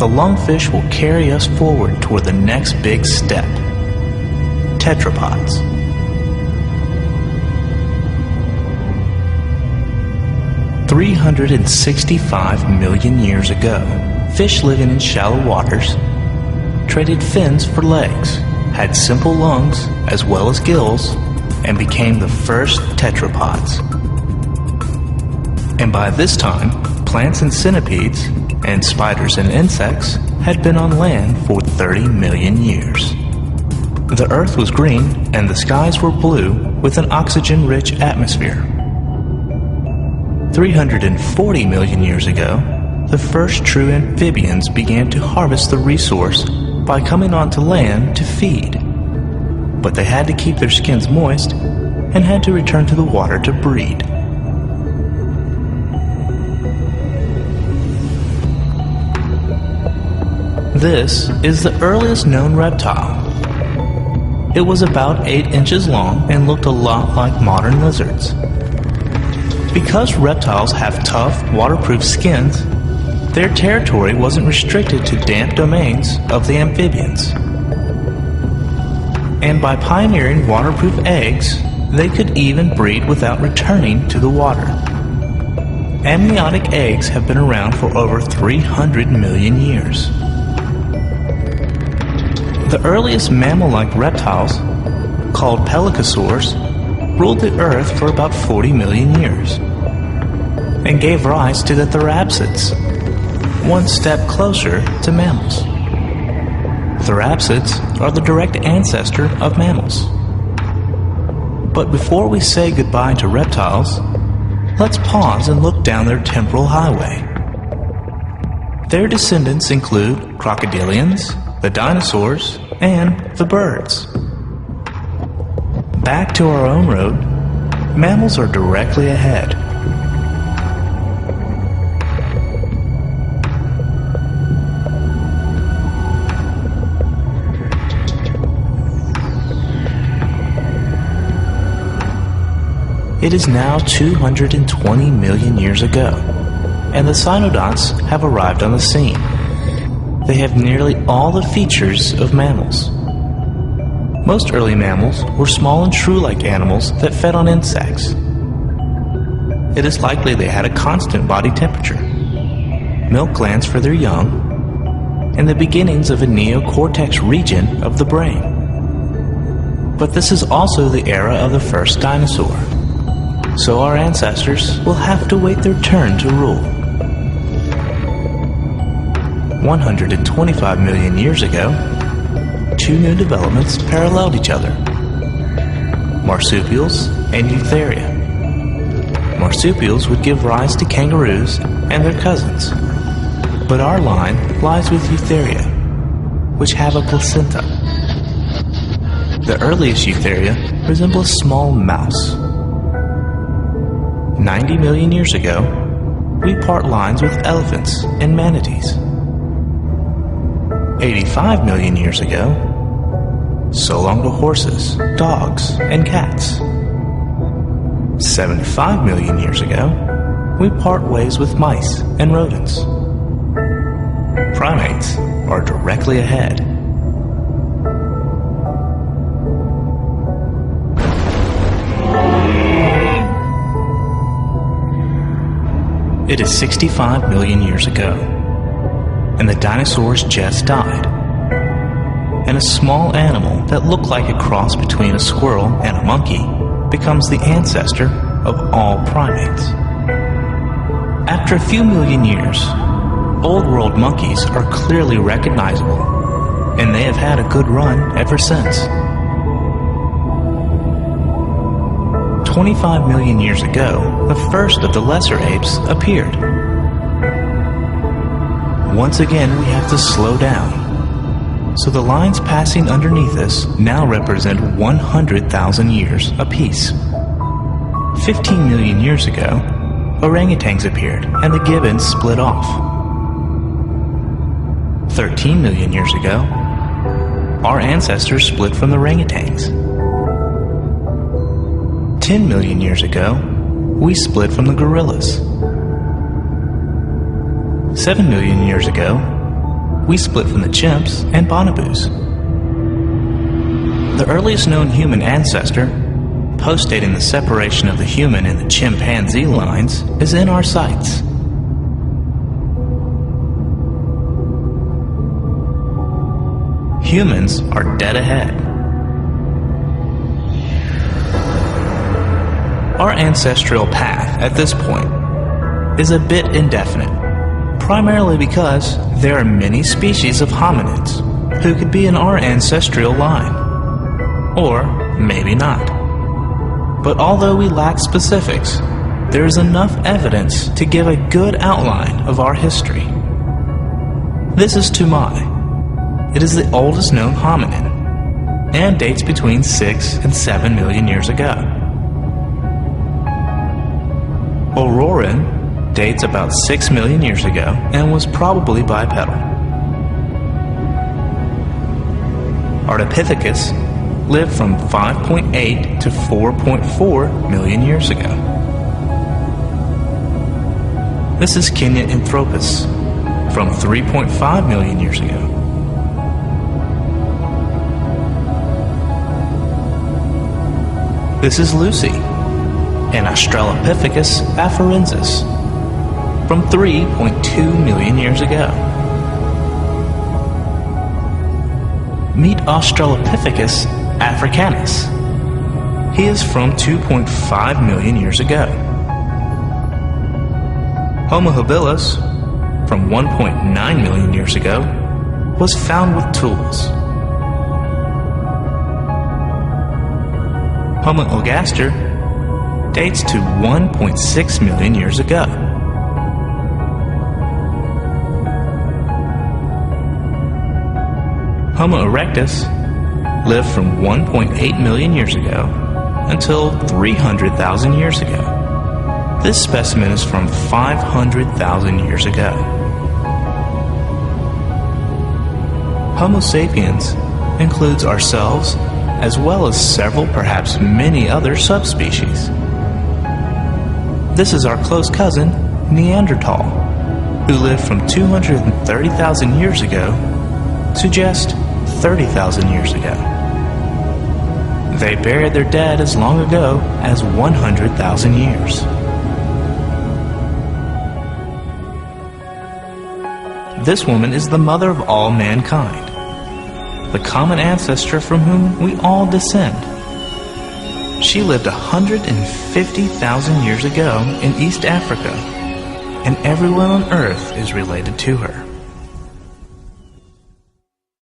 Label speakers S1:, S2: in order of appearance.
S1: the lungfish will carry us forward toward the next big step: tetrapods. $365 million years ago, fish living in shallow waters traded fins for legs, had simple lungs as well as gills, and became the first tetrapods. And by this time, plants and centipedes, and spiders and insects had been on land for 30 million years. The earth was green and the skies were blue with an oxygen-rich atmosphere. 340 million years ago, the first true amphibians began to harvest the resource by coming onto land to feed. But they had to keep their skins moist and had to return to the water to breed. This is the earliest known reptile. It was about 8 inches long and looked a lot like modern lizards. Because reptiles have tough, waterproof skins, their territory wasn't restricted to damp domains of the amphibians. And by pioneering waterproof eggs, they could even breed without returning to the water. Amniotic eggs have been around for over 300 million years. The earliest mammal-like reptiles, called pelycosaurs, ruled the earth for about 40 million years and gave rise to the therapsids, one step closer to mammals. Therapsids are the direct ancestor of mammals. But before we say goodbye to reptiles, let's pause and look down their temporal highway. Their descendants include crocodilians, the dinosaurs, and the birds. Back to our own road, mammals are directly ahead. It is now 220 million years ago, and the cynodonts have arrived on the scene. They have nearly all the features of mammals. Most early mammals were small and shrew-like animals that fed on insects. It is likely they had a constant body temperature, milk glands for their young, and the beginnings of a neocortex region of the brain. But this is also the era of the first dinosaur, so our ancestors will have to wait their turn to rule. 125 million years ago, two new developments paralleled each other: marsupials and eutheria. Marsupials would give rise to kangaroos and their cousins, but our line lies with eutheria, which have a placenta. The earliest eutheria resemble a small mouse. 90 million years ago, we part lines with elephants and manatees. 85 million years ago, so long to horses, dogs, and cats. 75 million years ago, we part ways with mice and rodents. Primates are directly ahead. It is 65 million years ago, and the dinosaurs just died. And a small animal that looked like a cross between a squirrel and a monkey becomes the ancestor of all primates. After a few million years, Old World monkeys are clearly recognizable, and they have had a good run ever since. 25 million years ago, the first of the lesser apes appeared. Once again, we have to slow down. So the lines passing underneath us now represent 100,000 years apiece. 15 million years ago, orangutans appeared and the gibbons split off. 13 million years ago, our ancestors split from the orangutans. 10 million years ago, we split from the gorillas. 7 million years ago, we split from the chimps and bonobos. The earliest known human ancestor, postdating the separation of the human and the chimpanzee lines, is in our sights. Humans are dead ahead. Our ancestral path at this point is a bit indefinite, primarily because there are many species of hominids who could be in our ancestral line, or maybe not. But although we lack specifics, there is enough evidence to give a good outline of our history. This is Tumai. It is the oldest known hominid, and dates between 6 and 7 million years ago. Auroran dates about 6 million years ago and was probably bipedal. Ardipithecus lived from 5.8 to 4.4 million years ago. This is Kenyaanthropus from 3.5 million years ago. This is Lucy, an Australopithecus afarensis from 3.2 million years ago. Meet Australopithecus africanus. He is from 2.5 million years ago. Homo habilis, from 1.9 million years ago, was found with tools. Homo ergaster dates to 1.6 million years ago. Homo erectus lived from 1.8 million years ago until 300,000 years ago. This specimen is from 500,000 years ago. Homo sapiens includes ourselves as well as several, perhaps many other subspecies. This is our close cousin, Neanderthal, who lived from 230,000 years ago to just 30,000 years ago. They buried their dead as long ago as 100,000 years. This woman is the mother of all mankind, the common ancestor from whom we all descend. She lived 150,000 years ago in East Africa, and everyone on Earth is related to her.